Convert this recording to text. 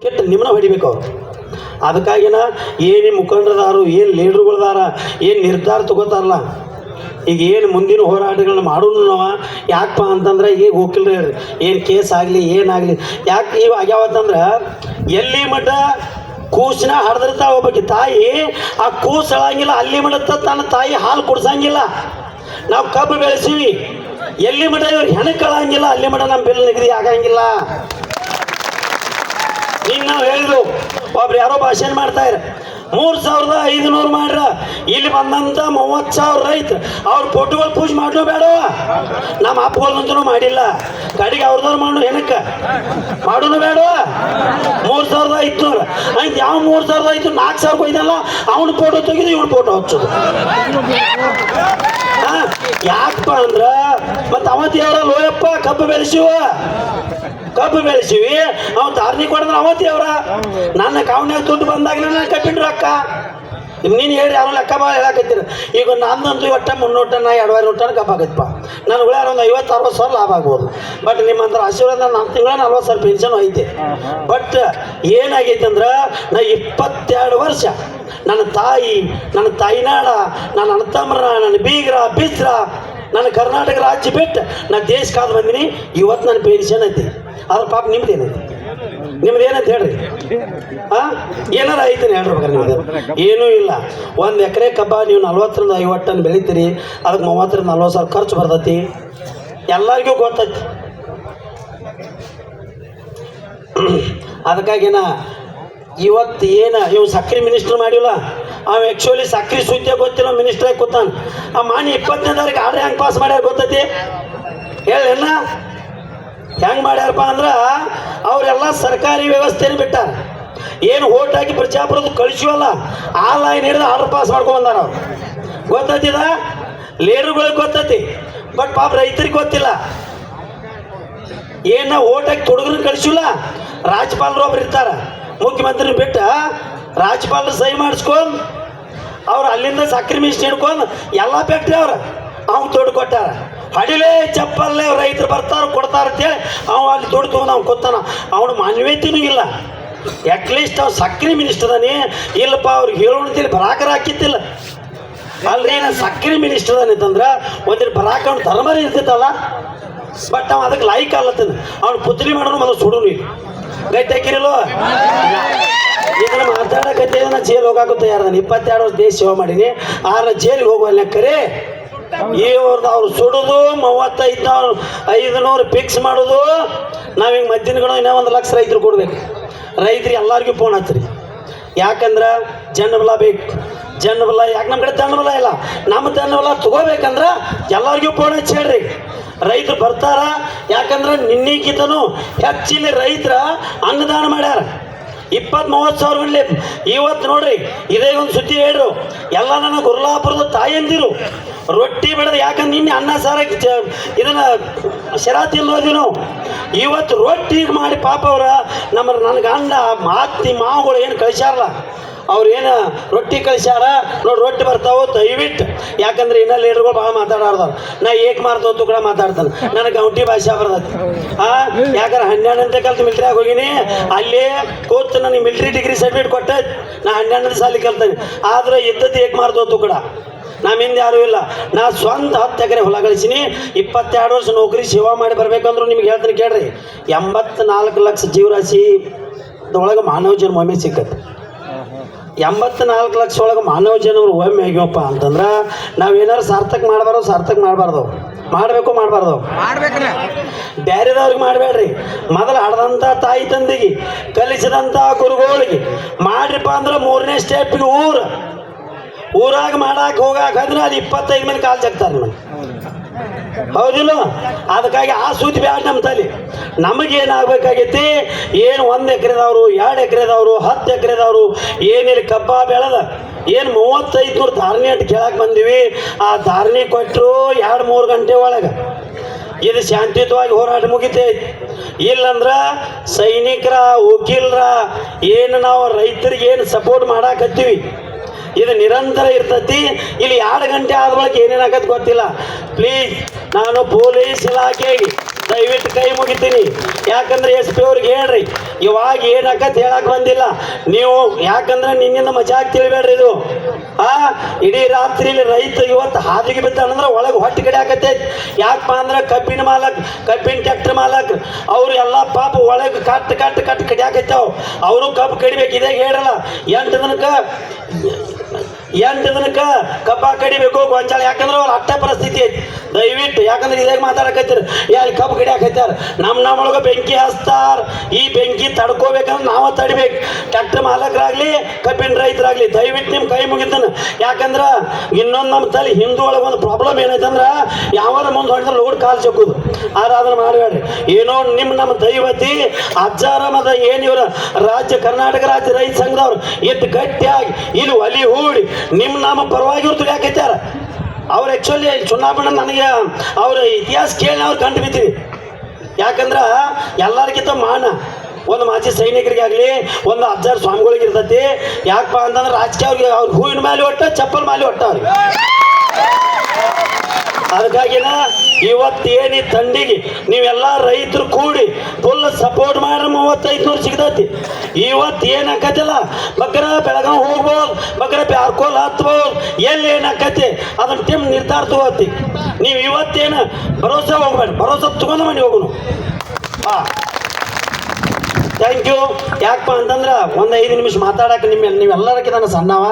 ಕೆಟ್ಟ ನಿಮ್ಮನ್ನ ಹೊಡಿಬೇಕು ಅವ್ರು. ಅದಕ್ಕಾಗಿನ ಏನು ಮುಖಂಡರದಾರು, ಏನು ಲೀಡ್ರುಗಳದಾರ, ಏನು ನಿರ್ಧಾರ ತಗೋತಾರಲ್ಲ, ಈಗ ಏನು ಮುಂದಿನ ಹೋರಾಟಗಳನ್ನ ಮಾಡೋನು ನಾವು. ಯಾಕಪ್ಪ ಅಂತಂದ್ರೆ ಈಗ ಹೋಗಿಲ್ರಿ ಹೇಳ್ರಿ, ಏನು ಕೇಸ್ ಆಗಲಿ ಏನಾಗಲಿ ಯಾಕೆ ಇವು ಆಗ್ಯಾವತ್ತಂದ್ರೆ, ಎಲ್ಲಿ ಮಠ ಕೂಸಿನ ಹಡ್ದಿರ್ತಾ ಹೋಗ್ಬೇಕು ತಾಯಿ, ಆ ಕೂಸು ಹೇಳಂಗಿಲ್ಲ ಅಲ್ಲಿ ಮಠ ತನ್ನ ತಾಯಿ ಹಾಲು ಕುಡ್ಸಂಗಿಲ್ಲ. ನಾವು ಕಬ್ಬು ಬೆಳೆಸೀವಿ, ಎಲ್ಲಿ ಮಠ ಇವ್ರು ಹೆಣಕ್ಕೆ ಕಳಂಗಿಲ್ಲ ಅಲ್ಲಿ ಮಠ ನಮ್ಮ ಬಿಲ್ ನಿಗದಿ ಆಗಂಗಿಲ್ಲ. ಈಗ ನಾವು ಹೇಳಿದ್ರು, ಒಬ್ರು ಯಾರೋ ಭಾಷಣ ಮಾಡ್ತಾಯಿರ 3,500 ಮಾಡ್ರ, ಇಲ್ಲಿ ಬಂದಂತ 30,000 ರೈತರು ಅವ್ರ ಫೋಟೋಗಳು ಪೂಜೆ ಮಾಡೋ ಬೇಡ, ನಮ್ಮ ಅಪ್ಪಗಳಂತೂ ಮಾಡಿಲ್ಲ, ಕಡೆಗೆ ಅವ್ರದವ್ರು ಮಾಡೋ ಏನಕ್ಕೆ ಮಾಡೋನು ಬೇಡ. 3,500 ಅಂತ ಯಾವ 3,500 4,000 ಕೊಯ್ದಲ್ಲ, ಅವನ ಫೋಟೋ ತೆಗೆದು ಇವನು ಫೋಟೋ ಹಚ್ಚೋದು. ಯಾಕಪ್ಪ ಅಂದ್ರ ಮತ್ತೆ ಅವತ್ತಿ ಅವರ ಲೋಯಪ್ಪ ಕಬ್ಬು ಬೆಳೆಸಿವಿ ಅವ್ ಧಾರ್ಮಿಕ ಕೊಡಿದ್ರೆ ಅವತ್ತಿ ಅವರ ನನ್ನ ಕಾವಣ್ಯಾಗ ದುಡ್ಡು ಬಂದಾಗಲೇ ನಾನು ಕಬ್ಬಿನ ಅಕ್ಕ. ನೀನು ಹೇಳಿ ಅವ್ರು ಲೆಕ್ಕ ಭಾಳ ಹೇಳಕತ್ತೀರ. ಈಗ ನಂದಂತೂ ಒಟ್ಟ 300 ಟನ್ 2,500 ಟನ್ ಕಬ್ಬು ಆಗೈತಪ್ಪ, ನನಗೆ ಉಳ್ಯಾರ ಒಂದು 50-60 ಸಾವಿರ ಲಾಭ ಆಗ್ಬೋದು. ಬಟ್ ನಿಮ್ಮಂತರ ಆಶೀರ್ವಾದ ನನ್ನ ತಿಂಗಳ 40 ಸಾವಿರ ಪೆನ್ಷನ್ ಐತೆ. ಬಟ್ ಏನಾಗೈತೆ ಅಂದ್ರೆ, ನಾ 22 ವರ್ಷ ನನ್ನ ತಾಯಿನಾಡ, ನನ್ನ ಅಣ್ಣ ತಮ್ಮರ, ನನ್ನ ಬೀಗ್ರ ಬಿಸ್ರ, ನನ್ನ ಕರ್ನಾಟಕ ರಾಜ್ಯ ಬಿಟ್ಟು ನಾ ದೇಶ ಕಾದು ಬಂದಿನಿ. ಇವತ್ತು ನನ್ನ ಪೆನ್ಷನ್ ಐತಿ. ಅದ್ರ ಪಾಪ ನಿಮ್ದೇನೈತಿ? ನಿಮ್ದೇನಂತ ಹೇಳ್ರಿ. ಏನಾರ ಐತೇನೆ ಹೇಳ್ರಿ. ನಿಮ್ದು ಏನೂ ಇಲ್ಲ. 1 ಎಕರೆ ಕಬ್ಬ ನೀವು 40-50 ಟನ್ ಬೆಳಿತೀರಿ, ಅದಕ್ಕೆ 30-40 ಸಾವಿರ ಖರ್ಚು ಬರ್ತೈತಿ. ಎಲ್ಲರಿಗೂ ಗೊತ್ತೈತಿ. ಅದಕ್ಕಾಗಿನ ಇವತ್ತು ಇವ್ ಸಕ್ರೆ ಮಿನಿಸ್ಟರ್ ಮಾಡಿಲ್ಲ, ಅವ ಆ್ಯಕ್ಚುಲಿ ಸಕ್ರೆ ಸುದ್ದಿ ಗೊತ್ತಿಲ್ಲ, ಮಿನಿಸ್ಟ್ರಾಗಿ ಕೂತಾನ. ಆ ಮಾನ್ಯ 20ನೇ ತಾರೀಕು ಆರ್ಡ್ರ್ ಹೆಂಗೆ ಪಾಸ್ ಮಾಡ್ಯಾರ ಗೊತ್ತೈತಿ ಹೇಳ? ಹೆಂಗೆ ಮಾಡ್ಯಾರಪ್ಪ ಅಂದ್ರೆ, ಅವರೆಲ್ಲ ಸರ್ಕಾರಿ ವ್ಯವಸ್ಥೆನ ಬಿಟ್ಟಾರ. ಏನು ಓಟ್ ಹಾಕಿ ಪ್ರಜಾಪ್ರಭುತ್ವ ಕಳಿಸಿವಲ್ಲ, ಆ ಲೈನ್ ಹಿಡಿದು ಆರ್ಡರ್ ಪಾಸ್ ಮಾಡ್ಕೊಂಡ್ಬಂದಾರ. ಅವ್ರು ಗೊತ್ತೈತಿದ, ಲೀಡರ್ಗಳಿಗೆ ಗೊತ್ತೈತಿ, ಬಟ್ ಪಾಪ ರೈತರಿಗೆ ಗೊತ್ತಿಲ್ಲ. ಏನು ಓಟ್ ಹಾಕಿ ತೊಡಗ್ರನ್ನ ಕಳಿಸಿಲ್ಲ, ರಾಜ್ಯಪಾಲರು ಒಬ್ರು ಇರ್ತಾರ, ಮುಖ್ಯಮಂತ್ರಿ ಬಿಟ್ಟ ರಾಜ್ಯಪಾಲರು ಸಹಿ ಮಾಡಿಸ್ಕೊಂಡು ಅವ್ರು ಅಲ್ಲಿಂದ ಸಕ್ರೆ ಮಿನಿಸ್ಟ್ರಿ ಹಿಡ್ಕೊಂಡು ಎಲ್ಲ ಫ್ಯಾಕ್ಟ್ರಿ ಅವ್ನು ದುಡ್ಡು ಕೊಟ್ಟಾರ. ಹಡಿಲೇ ಚಪ್ಪಲ್ಲೇ ರೈತರು ಬರ್ತಾರ ಕೊಡ್ತಾರ ಅಂತೇಳಿ ಅಲ್ಲಿ ದುಡ್ಡು ತೊಗೊಂಡು ಅವ್ನು ಕೊತ್ತಾನ. ಅವನು ಮಾನ್ಯತೆಯೂ ಇಲ್ಲ. ಅಟ್ಲೀಸ್ಟ್ ಅವ್ನು ಸಕ್ರೆ ಮಿನಿಸ್ಟರ್ ಅದಾನೆ, ಇಲ್ಲಪ್ಪ ಅವ್ರಿಗೆ ಹೇಳೋಣ ಬರಾಕರ ಹಾಕಿತ್ತಿಲ್ಲ. ಅಲ್ರಿ ನಾ ಸಕ್ರೆ ಮಿನಿಸ್ಟರ್ ಅದಾನಿತ್ತಂದ್ರೆ ಒಂದಿನ ಬರಾಕ ಅವ್ನು ಧರ್ಮರೇ ಇರ್ತಿತ್ತಲ್ಲ. ಬಟ್ ಅವ ಅದಕ್ಕೆ ಲಾಯ್ಕ್ ಅಲ್ಲತ್ತನ. ಅವ್ನು ಪುತ್ರಿ ಮಾಡೋನು ಮೊದಲು ಸುಡೋನು. ಈಗ ಗೈತಾಕಿರಲ್ಲೋ ಇದನ್ನ ಮಾತಾಡಕತ್ತೆ, ನಾ ಜೈಲ್ ಹೋಗಾಕತ್ತ ಯಾರು. ನಾನು 22 ವರ್ಷ ದೇಶ ಸೇವೆ ಮಾಡೀನಿ, ಆದ್ರೆ ಜೈಲಿಗೆ ಹೋಗುವಲ್ಲ ಕರೆ. ಇವ್ರದ್ದು ಅವ್ರು ಸುಡೋದು 35,500 ಫಿಕ್ಸ್ ಮಾಡೋದು. ನಾವು ಹಿಂಗೆ ಮಧ್ಯಾಹ್ನಗಳು ಇನ್ನೂ 1 ಲಕ್ಷ ರೈತರು ಕೊಡ್ಬೇಕು. ರೈತರಿಗೆ ಎಲ್ಲರಿಗೂ ಫೋನ್ ಹಚ್ಚ್ರಿ. ಯಾಕಂದ್ರೆ ಜನ್ನಬಲ ಬೇಕು. ಜನ್ನಬಲ ಯಾಕೆ ನಮ್ಮ ಕಡೆ ಜನ್ನಬಲ ಇಲ್ಲ. ನಮ್ಮ ಜನ್ನಬಲ ತಗೋಬೇಕಂದ್ರೆ ಎಲ್ಲರಿಗೂ ಫೋನ್ ಹಚ್ಚಿ ಹೇಳ್ರಿ. ರೈತರು ಬರ್ತಾರ. ಯಾಕಂದ್ರೆ ನಿನ್ನಿಗಿಂತನೂ ಹೆಚ್ಚಿನ ರೈತರ ಅನ್ನದಾನ ಮಾಡ್ಯಾರ. 20-30 ಸಾವಿರ ಗಂಟೆ. ಇವತ್ತು ನೋಡ್ರಿ, ಇದೇ ಒಂದು ಸುದ್ದಿ ಹೇಳ್ರು, ಎಲ್ಲ ನನ್ನ ಗುರ್ಲಾಪುರದ ತಾಯಂದಿರು ರೊಟ್ಟಿ ಬೆಳೆದು, ಯಾಕಂದ್ರೆ ನಿನ್ನೆ ಅನ್ನ ಸಾರ ಇದನ್ನ ಶರಾತಿ ಓದಿ ನಾವು ಇವತ್ತು ರೊಟ್ಟಿ ಮಾಡಿ ಪಾಪ ಅವ್ರ ನನ್ನ ಗಂಡ ಅತ್ತಿ ಮಾವುಗಳು ಏನು ಕಳಿಸ್ಯಾರಲ್ಲ, ಅವ್ರು ಏನು ರೊಟ್ಟಿ ಕಳಿಸ್ಯಾರ ನೋಡಿ, ರೊಟ್ಟಿ ಬರ್ತಾವೆ ದಯವಿಟ್ಟು. ಯಾಕಂದ್ರೆ ಇನ್ನೂ ಲೀಡರ್ಗಳು ಭಾಳ ಮಾತಾಡೋರು. ನಾ ಏಕ್ ಮಾರ್ತೋತು ಕೂಡ ಮಾತಾಡ್ತಾನೆ, ನನಗೆ ಗೌಂಟಿ ಭಾಷೆ ಬರ್ತೈತಿ. ಯಾಕಂದ್ರೆ 12ನೇ ಕಲ್ತು ಮಿಲ್ಟ್ರಿಯಾಗಿ ಹೋಗಿನಿ. ಅಲ್ಲೇ ಕೂತು ನನಗೆ ಮಿಲ್ಟ್ರಿ ಡಿಗ್ರಿ ಸರ್ಟಿಫಿಕೇಟ್ ಕೊಟ್ಟೆ. ನಾ 12ನೇ ಸಾಲಿ ಕಲ್ತೇನೆ. ಆದ್ರೆ ಇದ್ದದ್ದು ಏಕ್ ಮಾರ್ತೋತು ಕೂಡ ನಮ್ಮಿಂದ ಯಾರೂ ಇಲ್ಲ. ನಾ ಸ್ವಂತ 10 ಎಕರೆ ಹೊಲ ಗಳಿಸೀನಿ. 22 ವರ್ಷ ನೌಕರಿ ಸೇವಾ ಮಾಡಿ ಬರ್ಬೇಕಂದ್ರೂ ನಿಮ್ಗೆ ಹೇಳ್ತೀನಿ ಕೇಳ್ರಿ, 84 ಲಕ್ಷ ಜೀವರಾಶಿ ಒಳಗೆ ಮಾನವ ಜನ್ಮ ಒಮ್ಮೆ ಸಿಕ್ಕತ್ತೆ. 84 ಲಕ್ಷ ಒಳಗೆ ಮಾನವ ಜನ್ಮರು ಒಮ್ಮೆ ಆಗ್ಯವಪ್ಪ ಅಂತಂದ್ರೆ ನಾವೇನಾರು ಸಾರ್ಥಕ ಮಾಡಬಾರ್ದು. ಮಾಡಬಾರ್ದು ಬೇರೆದವ್ರಿಗೆ ಮಾಡಬೇಡ್ರಿ. ಮೊದಲು ಹಡ್ದಂಥ ತಾಯಿ ತಂದೆಗೆ, ಕಲಿಸಿದಂಥ ಗುರುಗಳಿಗೆ ಮಾಡ್ರಿಪ್ಪ ಅಂದ್ರೆ 3ನೇ ಸ್ಟೆಪ್ಗೆ ಊರಾಗ ಮಾಡಾಕ ಹೋಗಾಕಂದ್ರೆ ಅಲ್ಲಿ 25 ಮಂದಿ ಕಾಲು ಜಗ್ತಾರೆ ನಿಮಗೆ. ಹೌದಿಲ್ಲ? ಅದಕ್ಕಾಗಿ ಆ ಸೂಚಿ ಬ್ಯಾಡ ನಮ್ಮ ತಲೆ. ನಮಗೇನಾಗಬೇಕಾಗೈತಿ, ಏನು 1 ಎಕರೆದವರು 2 ಎಕರೆದವರು 10 ಎಕರೆದವರು ಏನಿಲ್ಲಿ ಕಬ್ಬ ಬೆಳೆದ ಏನು 3500 ಧಾರಣೆ ಅಂತ ಕೇಳಕ್ಕೆ ಬಂದೀವಿ. ಆ ಧಾರಣೆ ಕೊಟ್ಟರು 2-3 ಗಂಟೆ ಒಳಗೆ ಇದು ಶಾಂತಿಯುತವಾಗಿ ಹೋರಾಟ ಮುಗಿತೈತಿ. ಇಲ್ಲಂದ್ರೆ ಸೈನಿಕರ ವಕೀಲರ ಏನು ನಾವು ರೈತರಿಗೆ ಏನು ಸಪೋರ್ಟ್ ಮಾಡಾಕತ್ತೀವಿ ಇದು ನಿರಂತರ ಇರ್ತೈತಿ. ಇಲ್ಲಿ 2 ಗಂಟೆ ಆದ ಬಳಿಕ ಏನೇನಾಗತ್ತೆ ಗೊತ್ತಿಲ್ಲ. ಪ್ಲೀಸ್ ನಾನು ಪೊಲೀಸ್ ಇಲಾಖೆಗೆ ದಯವಿಟ್ಟು ಕೈ ಮುಗಿತೀನಿ. ಯಾಕಂದ್ರೆ ಎಸ್ ಪಿ ಅವ್ರಿಗೆ ಹೇಳ್ರಿ, ಇವಾಗ ಏನಾಕತ್ ಹೇಳಕ್ ಬಂದಿಲ್ಲ ನೀವು. ಯಾಕಂದ್ರೆ ನಿನ್ನಿಂದ ಮಜಾಕ್ ತಿಳಿಬೇಡ್ರಿ ಇದು. ಇಡೀ ರಾತ್ರಿಲಿ ರೈತ ಇವತ್ತು ಹಾದಿಗೆ ಬಿದ್ದಾನಂದ್ರೆ ಒಳಗೆ ಹೊಟ್ಟೆ ಕಡೆ ಆಕತ್ತೈತಿ. ಯಾಕಪ್ಪ ಅಂದ್ರೆ ಕಬ್ಬಿನ ಟ್ಯಾಕ್ಟರ್ ಮಾಲಕ್ ಅವ್ರು ಎಲ್ಲ ಪಾಪ ಒಳಗೆ ಕಟ್ಟು ಕಡಿಯಾಕತ್ತಾವ. ಅವರು ಕಬ್ಬು ಕಡಿಬೇಕು. ಇದೇ ಹೇಳಲ್ಲ, 8 ದಿನಕ್ಕೆ ಕಬ್ಬ ಕಡಿಬೇಕು ಗೊಂಚಾಳ. ಯಾಕಂದ್ರೆ ಅವ್ರು ಅಟ್ಟ ಪರಿಸ್ಥಿತಿ ಐತಿ. ದಯವಿಟ್ಟು ಯಾಕಂದ್ರೆ ಇದಾಗ ಮಾತಾಡಕತ್ತೀರಿ, ಅಲ್ಲಿ ಕಬ್ಬು ಕಡಿಯಾಕತ್ತಾರ, ನಮ್ಮೊಳಗೆ ಬೆಂಕಿ ಹಚ್ತಾರ. ಈ ಬೆಂಕಿ ತಡ್ಕೋಬೇಕಂದ್ರೆ ನಾವು ತಡಿಬೇಕು. ಟ್ಯಾಕ್ಟರ್ ಮಾಲಕರಾಗ್ಲಿ ಕಬ್ಬಿನ ರೈತರಾಗ್ಲಿ ದಯವಿಟ್ಟು ನಿಮ್ಮ ಕೈ ಮುಗಿತಾನೆ. ಯಾಕಂದ್ರೆ ಇನ್ನೊಂದು ನಮ್ಮ ತಲೆ ಹಿಂದೂ ಒಳಗೆ ಒಂದು ಪ್ರಾಬ್ಲಮ್ ಏನೈತಂದ್ರೆ ಯಾವಾಗ ಮುಂದೆ ಹೊಡೆದ್ರೆ ಲೋಡ್ ಕಾಲು ಚಕ್ಕುದು. ಆದ್ರೆ ಅದನ್ನು ಮಾಡಬೇಡ್ರಿ. ಏನೋ ನಮ್ಮ ದೈವತಿ ಅಜ್ಜಾರಾಮದ ಏನಿವ್ರ ಕರ್ನಾಟಕ ರಾಜ್ಯ ರೈತ ಸಂಘದವ್ರು ಎದ್ದು ಗಟ್ಟಿಯಾಗಿ ಇಲ್ಲಿ ಒಲಿ ಹೂಡಿ ನಮ್ಮ ಪರವಾಗಿ ಇವ್ರು ತುಳಿಯಾಕೈತಾರ. ಅವ್ರು ಆ್ಯಕ್ಚುಲಿ ಚುನಾವಣೆ ನನಗೆ ಅವ್ರ ಇತಿಹಾಸ ಕೇಳಿ ಅವ್ರು ಕಂಡು ಬಿದ್ದೀವಿ. ಯಾಕಂದ್ರೆ ಎಲ್ಲರಿಗಿಂತ ಮಾನ ಒಂದು ಮಾಜಿ ಸೈನಿಕರಿಗಾಗಲಿ ಒಂದು ಅಜ್ಜಾರ ಸ್ವಾಮಿಗಳಿಗೆ ಇರ್ತೈತಿ. ಯಾಕಪ್ಪ ಅಂತಂದ್ರೆ ರಾಜಕೀಯ ಅವ್ರಿಗೆ ಹೂವಿನ ಮೇಲೆ ಒಟ್ಟ ಚಪ್ಪಲ್ ಮೇಲೆ ಒಟ್ಟ ಅವ್ರಿಗೆ. ಅದಕ್ಕಾಗಿನ ಇವತ್ತೇನಿ ತಂಡಿಗೆ ನೀವೆಲ್ಲ ರೈತರು ಕೂಡಿ ಫುಲ್ ಸಪೋರ್ಟ್ ಮಾಡ್ರೆ 3500 ಸಿಗ್ತೈತಿ. ಇವತ್ತು ಏನಾಕತಿಲ್ಲ ಬಗ್ಗರ ಬೆಳಗಾವ್ ಹೋಗ್ಬೋದು, ಬಗ್ಗರ ಬ್ಯಾರ್ಕೋಲ್ ಹತ್ಬೋದು, ಎಲ್ಲಿ ಏನಾಕತಿ ಅದನ್ನ ಟೀಮ್ ನಿರ್ಧಾರ ತಗೋತಿ. ನೀವು ಇವತ್ತೇನು ಭರೋಸೆ ಹೋಗ್ಬೇಡಿ, ಭರೋಸೆ ತಗೊಂಡು ಮನೆ ಹೋಗೋಣ. Thank you. ಯಾಕಪ್ಪ ಅಂತಂದ್ರೆ ಒಂದು 5 ನಿಮಿಷ ಮಾತಾಡಕ್ಕೆ ನೀವೆಲ್ಲರಕ್ಕಿಂತ ಸಣ್ಣವ.